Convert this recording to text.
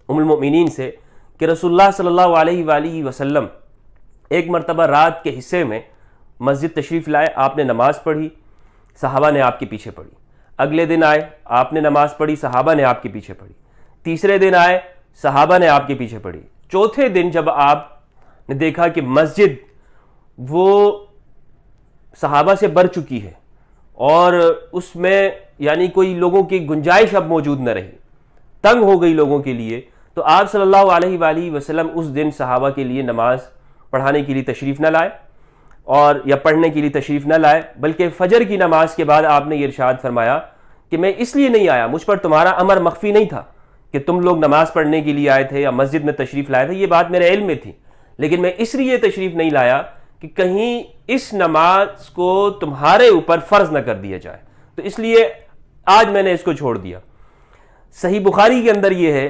ام المؤمنین سے کہ رسول اللہ صلی اللہ علیہ وآلہ وسلم ایک مرتبہ رات کے حصے میں مسجد تشریف لائے، آپ نے نماز پڑھی، صحابہ نے آپ کے پیچھے پڑھی۔ اگلے دن آئے، آپ نے نماز پڑھی، صحابہ نے آپ کے پیچھے پڑھی۔ تیسرے دن آئے، صحابہ نے آپ کے پیچھے پڑھی۔ چوتھے دن جب آپ نے دیکھا کہ مسجد وہ صحابہ سے بھر چکی ہے اور اس میں یعنی کوئی لوگوں کی گنجائش اب موجود نہ رہی، تنگ ہو گئی لوگوں کے لیے، تو آپ صلی اللہ علیہ وآلہ وسلم اس دن صحابہ کے لیے نماز پڑھانے کے لیے تشریف نہ لائے اور یا پڑھنے کے لیے تشریف نہ لائے، بلکہ فجر کی نماز کے بعد آپ نے یہ ارشاد فرمایا کہ میں اس لیے نہیں آیا، مجھ پر تمہارا امر مخفی نہیں تھا کہ تم لوگ نماز پڑھنے کے لیے آئے تھے یا مسجد میں تشریف لائے تھے، یہ بات میرے علم میں تھی، لیکن میں اس لیے تشریف نہیں لایا کہ کہیں اس نماز کو تمہارے اوپر فرض نہ کر دیا جائے، تو اس لیے آج میں نے اس کو چھوڑ دیا۔ صحیح بخاری کے اندر یہ ہے